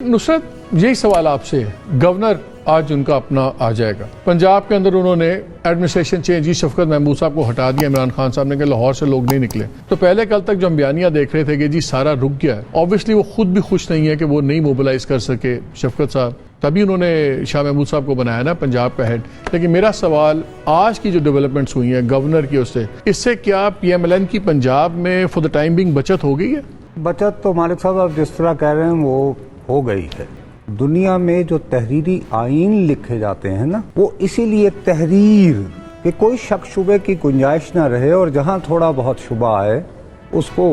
नुसरत, यही सवाल आपसे है। गवर्नर आज उनका अपना आ जाएगा। पंजाब के अंदर उन्होंने एडमिनिस्ट्रेशन चेंज की, शफकत महमूद साहब को हटा दिया। इमरान खान साहब ने कहा लाहौर से लोग नहीं निकले। तो पहले कल तक जो हम बयानियां देख रहे थे कि जी सारा रुक गया है, ऑब्वियसली वो खुद भी खुश नहीं है कि वो नहीं मोबिलाइज कर सके शफकत साहब, तभी उन्होंने शाह महमूद साहब को बनाया ना पंजाब का हेड। लेकिन मेरा सवाल, आज की जो डेवलपमेंट्स हुई हैं गवर्नर की उससे, इससे क्या PMLN की पंजाब में फॉर द टाइम बिंग बचत हो गई है? बचत तो मालिक साहब आप जिस तरह कह रहे हैं वो हो गई है। दुनिया में जो तहरीरी आइन लिखे जाते हैं ना, वो इसीलिए तहरीर कि कोई शक शुबे की गुंजाइश ना रहे, और जहां थोड़ा बहुत शुबा आए उसको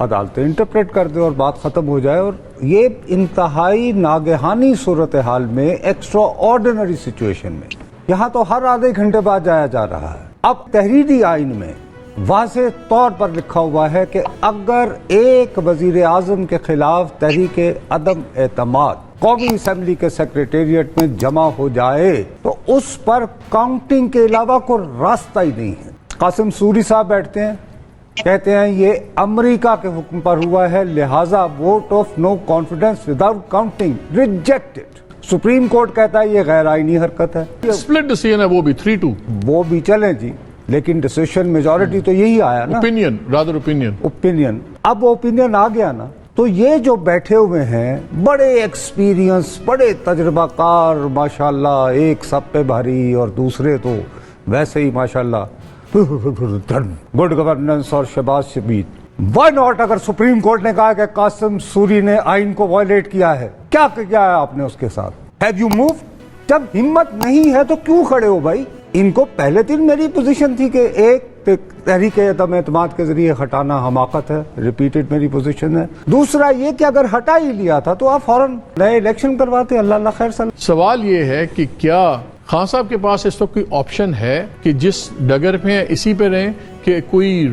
अदालतें इंटरप्रेट कर दे और बात खत्म हो जाए। और ये इंतहाई नागहानी सूरत हाल में, एक्स्ट्रा ऑर्डिनरी सिचुएशन में, यहाँ तो हर आधे घंटे बाद जाया जा रहा है। अब तहरीरी आइन में वाज़ेह तौर पर लिखा हुआ है कि अगर एक वजीर आजम के खिलाफ तहरीके अदम एतमाद कौमी असेंबली के सेक्रेटेरिएट में जमा हो जाए तो उस पर काउंटिंग के अलावा कोई रास्ता ही नहीं है। कासिम सूरी साहब बैठते हैं, कहते हैं ये अमेरिका के हुक्म पर हुआ है, लिहाजा vote of no confidence without counting rejected. Supreme court कहता है ये गैर आईनी हरकत है। स्प्लिट डिसीजन है, वो भी 3-2, वो भी चले जी, लेकिन डिसीजन मेजॉरिटी तो यही आया ना। ओपिनियन अब वो ओपिनियन आ गया ना, तो ये जो बैठे हुए हैं बड़े एक्सपीरियंस, बड़े तजर्बाकार माशाल्लाह, एक सब पे भारी और दूसरे तो वैसे ही माशाल्लाह, गुड गवर्नेंस और शहबाज शरीफ। Why not? अगर सुप्रीम कोर्ट ने कहा कि कासिम सूरी ने आइन को वायलेट किया है, क्या किया है आपने उसके साथ? Have you move? जब हिम्मत नहीं है तो क्यों खड़े हो भाई? इनको पहले दिन मेरी पोजीशन थी कि एक तहरीके अदम एतमाद के जरिए हटाना हमाकत है, रिपीटेड मेरी पोजीशन है। दूसरा ये कि अगर हटा ही लिया था तो आप फौरन नए इलेक्शन करवाते। अल्लाह खैर सलाह। सवाल ये है कि क्या खान साहब के पास इस वक्त कोई ऑप्शन है कि जिस डगर पे हैं इसी पे रहें, कि कोई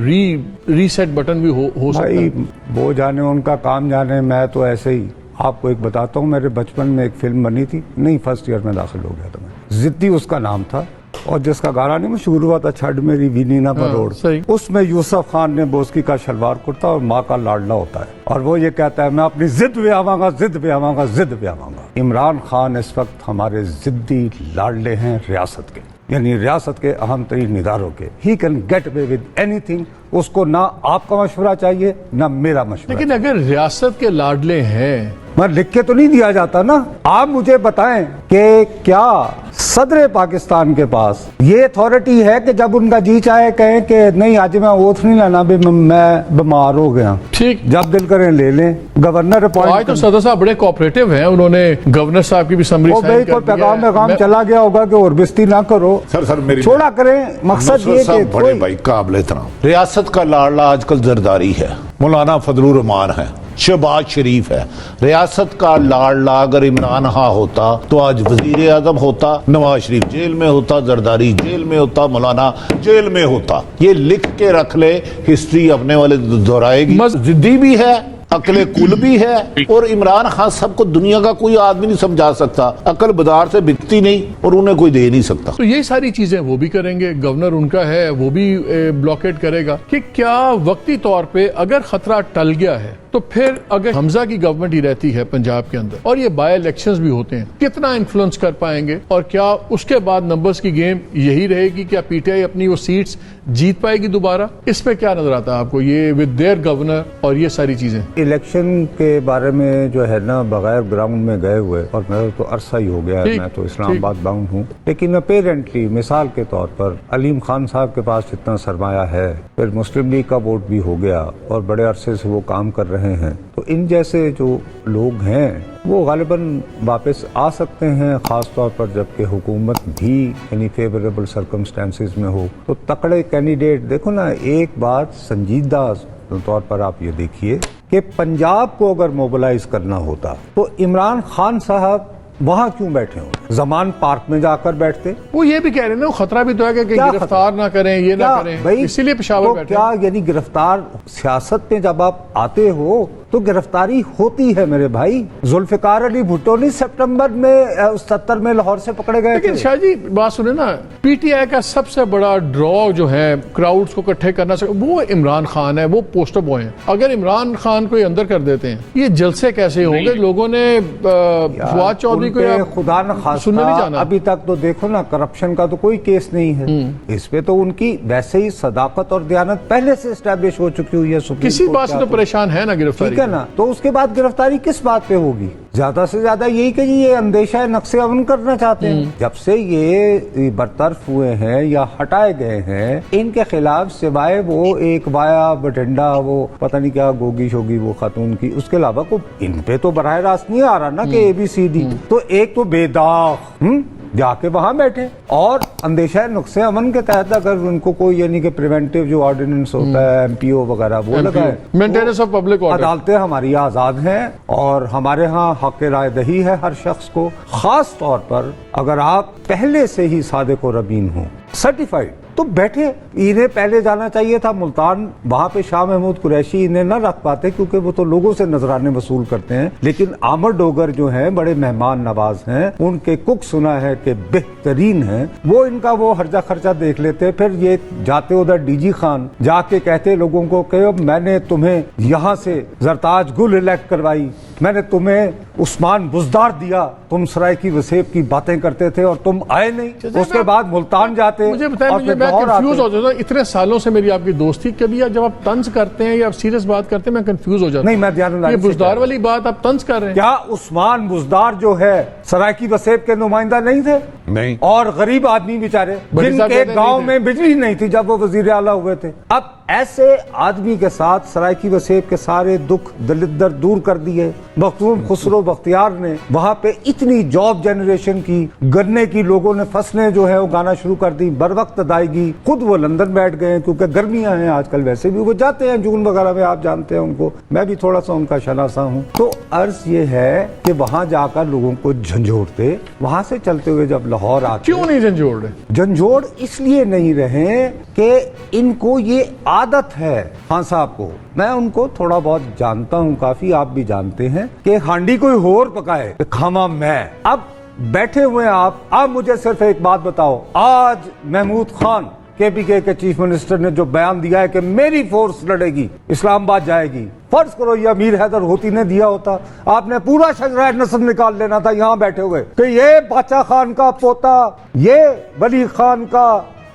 रीसेट बटन भी हो सकता है? वो जाने, उनका काम जाने। मैं तो ऐसे ही आपको एक बताता हूँ, मेरे बचपन में एक फिल्म बनी थी, नहीं फर्स्ट ईयर में दाखिल हो गया था मैं, जिद्दी उसका नाम था, और जिसका गाना नहीं मशहूर हुआ था, छड़ मेरी विनीना पर रोड, उसमें यूसुफ खान ने बोस्की का शलवार कुर्ता और माँ का लाडला होता है, और वो ये कहता है मैं अपनी जिद पे आवांगा, जिद पे आवांगा, जिद पे आवांगा। इमरान खान इस वक्त हमारे जिद्दी लाडले हैं रियासत के, यानी रियासत के अहम तरीन इदारों के। He can get away with anything. उसको ना आपका मशवरा चाहिए ना मेरा मशवरा। लेकिन अगर रियासत के लाडले हैं, मैं लिख के तो नहीं दिया जाता ना। आप मुझे बताएं कि क्या सदर पाकिस्तान के पास ये अथॉरिटी है कि जब उनका जी चाहे कहें कि नहीं आज मैं ओथ नहीं लेना, भी मैं बीमार हो गया, ठीक, जब दिल करें ले लें। गवर्नर अपॉइंट, आज तो सदर साहब बड़े कोऑपरेटिव हैं, उन्होंने गवर्नर साहब की भी समरी साइन कर दिया। पैगाम चला गया होगा कि और बेइज्जती ना करो सर मेरी छोड़ा करें। मकसद ये कि बड़े भाई काबिल एहतराम रियासत का लाडला आजकल जरदारी है, मौलाना फजलुर रहमान है, शहबाज शरीफ है। रियासत का लाडला अगर इमरान खान होता तो आज वजीर आजम होता, नवाज शरीफ जेल में होता, जरदारी जेल में होता, मौलाना जेल में होता। ये लिख के रख ले, हिस्ट्री अपने वाले दोहराएगी। जिद्दी भी है, अकले कुल भी है, और इमरान खान सबको दुनिया का कोई आदमी नहीं समझा सकता। अकल बाजार से बिकती नहीं और उन्हें कोई दे नहीं सकता। तो यही सारी चीजें वो भी करेंगे, गवर्नर उनका है वो भी ब्लॉकेट करेगा। कि क्या वक्ती तौर पे अगर खतरा टल गया है तो फिर अगर हमजा की गवर्नमेंट ही रहती है पंजाब के अंदर और ये बाय इलेक्शंस भी होते हैं, कितना इन्फ्लुएंस कर पाएंगे? और क्या उसके बाद नंबर्स की गेम यही रहेगी? क्या PTI अपनी वो सीट्स जीत पाएगी दोबारा? इस पे क्या नजर आता है आपको, ये विद देयर गवर्नर और ये सारी चीजें? इलेक्शन के बारे में जो है ना, बगैर ग्राउंड में गए हुए, और मेरा तो अरसा ही हो गया है, मैं तो इस्लामाबाद बाउंड हूँ, लेकिन अपेरेंटली मिसाल के तौर पर अलीम खान साहब के पास इतना सरमाया है, फिर मुस्लिम लीग का वोट भी हो गया और बड़े अरसे से वो काम कर रहे हैं, तो इन जैसे जो लोग हैं वो गालिबन वापस आ सकते हैं, खास तौर पर जबकि हुकूमत भी यानी फेवरेबल सर्कमस्टेंसेस में हो। तो तकड़े कैंडिडेट देखो ना, एक बात संजीदा तौर पर आप ये देखिए कि पंजाब को अगर मोबिलाइज करना होता तो इमरान खान साहब वहां क्यों बैठे हो? जमान पार्क में जाकर बैठते। वो ये भी कह रहे हैं ना, खतरा भी तो है कि गिरफ्तार ना करें, ये ना करें, इसीलिए पेशावर बैठे। क्या यानी गिरफ्तार सियासत में जब आप आते हो तो गिरफ्तारी होती है मेरे भाई। जुल्फिकार अली भुट्टो नहीं सितंबर में 77 में लाहौर से पकड़े गए लेकिन थे। शाह जी बात सुने ना, पीटीआई का सबसे बड़ा ड्रॉ जो है क्राउड्स को इकट्ठे करना वो इमरान खान है, वो पोस्टर बॉय है। अगर इमरान खान को अंदर कर देते हैं, ये जलसे कैसे होंगे? लोगों ने फवाद चौधरी को खुदा न सुनने नहीं जाना। अभी तक तो देखो ना, करप्शन का तो कोई केस नहीं है इस पे, तो उनकी वैसे ही सदाकत और दयानत पहले से एस्टैब्लिश हो चुकी हुई है सुप्रीम किसी कोर्ट बात से के तो आगे। परेशान है ना गिरफ्तारी। ठीक है ना, तो उसके बाद गिरफ्तारी किस बात पे होगी? ज्यादा से ज्यादा यही कि ये अंदेशा नक्शे अमन करना चाहते हैं। जब से ये बरतरफ हुए हैं या हटाए गए हैं, इनके खिलाफ सिवाय वो एक वाया बठिंडा, वो पता नहीं क्या गोगी शोगी वो खातून की, उसके अलावा को इन पे तो बराह रास्त नहीं आ रहा ना कि ABCD। तो एक तो बेदाग जाके वहां बैठे और अंदेशा नुक्से अमन के तहत अगर उनको कोई यानी कि प्रिवेंटिव जो ऑर्डिनेंस होता है MPO वगैरह वो लगाए। Maintenance of public order. अदालतें हमारी आजाद हैं और हमारे यहाँ हक राय दही है हर शख्स को, खास तौर पर अगर आप पहले से ही सादिक और अमीन हो, सर्टिफाइड, तो बैठे। इन्हें पहले जाना चाहिए था मुल्तान, वहां पे शाह महमूद कुरैशी इन्हें न रख पाते क्योंकि वो तो लोगों से नजराने वसूल करते हैं। लेकिन आमर डोगर जो हैं बड़े मेहमान नवाज हैं, उनके कुक सुना है कि बेहतरीन हैं, वो इनका वो हर्जा खर्चा देख लेते। फिर ये जाते उधर DG खान जाके कहते लोगों को कि मैंने तुम्हें यहाँ से जरताज गुल इलेक्ट करवाई, मैंने तुम्हें उस्मान बुजदार दिया, तुम सरायकी वसेब की बातें करते थे और तुम आए नहीं। उसके बाद मुल्तान जाते। मुझे बताएं, मुझे मैं कंफ्यूज हो जाता हूं। इतने सालों से मेरी आपकी दोस्ती, कभी जब आप तंज करते हैं या आप सीरियस बात करते हैं मैं कंफ्यूज हो जाता हूं। नहीं, मैं ध्यान ये बुजदार वाली बात आप तंज कर रहे हैं क्या? उस्मान बुजदार जो है सरायकी वसेब के नुमाइंदा नहीं थे? नहीं। और गरीब आदमी बेचारे जिनके गांव में बिजली नहीं थी जब वो वजीर आला हुए थे। अब ऐसे आदमी के साथ सरायकी वसेब के सारे दुख दलिद्दर दूर कर दिए। मखदूम खुसरो बख्तियार ने वहां पे इतनी जॉब जनरेशन की, गन्ने की लोगों ने फसलें जो है वो गाना शुरू कर दी, बर वक्त अदायगी। खुद वो लंदन बैठ गए क्योंकि गर्मियां हैं आजकल, वैसे भी वो जाते हैं जून वगैरह में, आप जानते हैं उनको, मैं भी थोड़ा सा उनका शनासा हूँ। तो अर्ज ये है कि वहां जाकर लोगों को झंझोड़ते, वहां से चलते हुए जब लाहौर आते, क्यों नहीं झंझोड़ रहे? झंझोड़ इसलिए नहीं रहे कि इनको ये आदत है। खान साहब को मैं उनको थोड़ा बहुत जानता हूं, काफी आप भी जानते हैं कि हांडी कोई और पकाए खामा मैं। अब बैठे हुए आप मुझे सिर्फ एक बात बताओ, आज महमूद खान KPK के चीफ मिनिस्टर ने जो बयान दिया है कि मेरी फोर्स लड़ेगी, इस्लामाबाद जाएगी, फर्ज करो ये अमीर हैदर होती ने दिया होता, आपने पूरा शजरा नस्ल निकाल लेना था यहाँ बैठे हुए कि ये बादशाह खान का पोता, ये वली खान का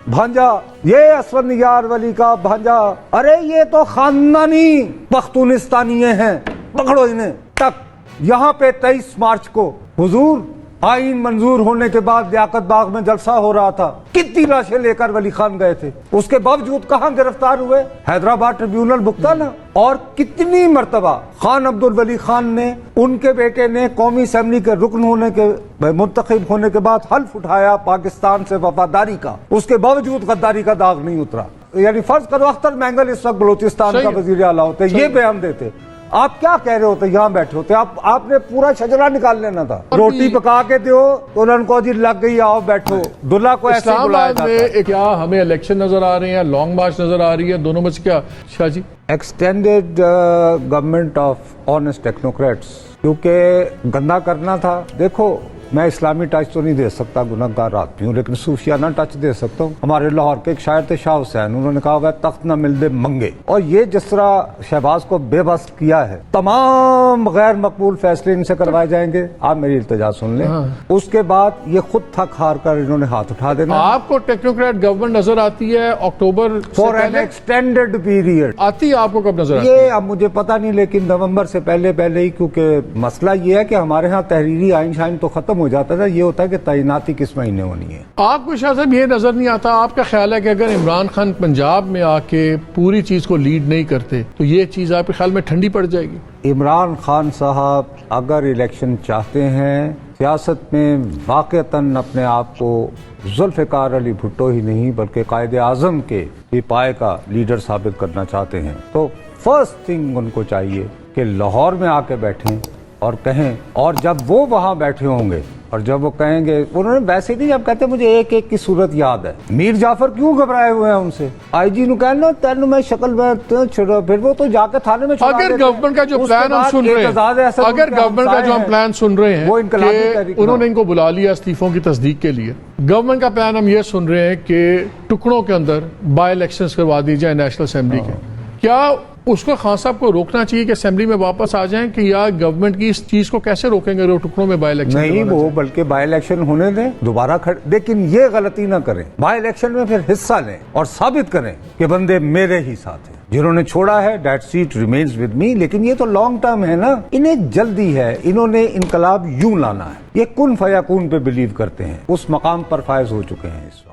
भांजा, ये असफर निगार वली का भांजा, अरे ये तो खानदानी पख्तूनिस्तानी हैं, पकड़ो इन्हें तक। यहाँ पे 23 मार्च को हुजूर आईन मंजूर होने के बाद लियाकत बाग में जलसा हो रहा था, कितनी लाशें लेकर वली खान गए थे, उसके बावजूद कहां गिरफ्तार हुए? हैदराबाद ट्रिब्यूनल भुगता ना। और कितनी मर्तबा खान अब्दुल वली खान ने, उनके बेटे ने कौमी असेंबली के रुकन होने के मुंतखब होने के बाद हल्फ उठाया पाकिस्तान से वफादारी का, उसके बावजूद गद्दारी का दाग नहीं उतरा। यानी फर्ज करो अख्तर मैंगल इस वक्त बलूचिस्तान का वजीर आला होते, ये बयान देते, आप क्या कह रहे होते? यहाँ बैठे होते, आपने पूरा शजरा निकाल लेना था। रोटी पका के दो तो उन्होंने कहा जी लग गई, आओ बैठो। दुल्ला को ऐसे बुलाया जाता है। क्या हमें इलेक्शन नजर आ रहे हैं, लॉन्ग मार्च नजर आ रही है, दोनों में से क्या Shah ji? Extended government of honest technocrats, क्योंकि गंदा करना था। देखो मैं इस्लामी टच तो नहीं दे सकता, गुनहगार आदमी हूँ, लेकिन सूफियाना टच दे सकता हूँ। हमारे लाहौर के एक शायर थे शाह हुसैन, उन्होंने कहा हुआ तख्त न मिल दे मंगे। और ये जिस तरह शहबाज को बेबस किया है, तमाम गैर मकबूल फैसले इनसे करवाए जाएंगे। आप मेरी इल्तिजा सुन लें। उसके बाद ये खुद थक हार कर इन्होंने हाथ उठा देना। आपको टेक्नोक्रेट गवर्नमेंट नजर आती है अक्टूबर फॉर एन एक्सटेंडेड पीरियड आती है? आपको कब नजर आती है? ये अब मुझे पता नहीं, लेकिन नवंबर से पहले ही, क्योंकि मसला ये है कि हमारे यहाँ तहरीरी आइन शाइन तो खत्म हो जाता था, ये होता है कि तैनाती किस महीने होनी है। आपको शाह साहब ये नजर नहीं आता? आपका ख्याल है कि अगर इमरान खान पंजाब में आके पूरी चीज को लीड नहीं करते तो ये चीज आपके ख्याल में ठंडी पड़ जाएगी? इमरान खान साहब अगर इलेक्शन चाहते हैं, सियासत में वाक़तन अपने आप को जुल्फ़िकार अली भुट्टो ही नहीं बल्कि कायदे आज़म के पाए का लीडर साबित करना चाहते हैं, तो फर्स्ट थिंग उनको चाहिए कि लाहौर में आके बैठें और कहें, और जब वो वहाँ बैठे होंगे اور جب وہ کہیں گے, انہوں نے ویسے نہیں, اب کہتے ہیں مجھے ایک ایک کی صورت یاد ہے. میر جعفر کیوں گھبرائے ہوئے ہیں ان سے؟ آئی جی نو کہنا تینوں میں شکل میں چھڑا, پھر وہ تو جا کے تھانے میں چھڑا دیتے ہیں. اگر گورنمنٹ کا جو پلان ہم سن رہے ہیں, اگر گورنمنٹ کا جو ہم پلان سن رہے ہیں کہ انہوں نے ان کو بلا لیا استعفوں کی تصدیق کے لیے, گورنمنٹ کا پلان ہم یہ سن رہے ہیں کہ ٹکڑوں کے اندر بائی الیکشنز کروا دی جائیں نیشنل اسمبلی کے, کیا اس کو خان صاحب کو روکنا چاہیے کہ اسمبلی میں واپس آ جائیں, کہ یا گورنمنٹ کی اس چیز کو کیسے روکیں گے ٹکڑوں میں بائی الیکشن؟ نہیں, وہ بلکہ بائی الیکشن ہونے دیں, دوبارہ لیکن یہ غلطی نہ کریں, بائی الیکشن میں پھر حصہ لیں اور ثابت کریں کہ بندے میرے ہی ساتھ ہیں, جنہوں نے چھوڑا ہے that seat remains with me. لیکن یہ تو لانگ ٹرم ہے نا, انہیں جلدی ہے, انہوں نے انقلاب یوں لانا ہے, یہ کن فیکون پہ بلیو کرتے ہیں, اس مقام پر فائز ہو چکے ہیں اس وقت.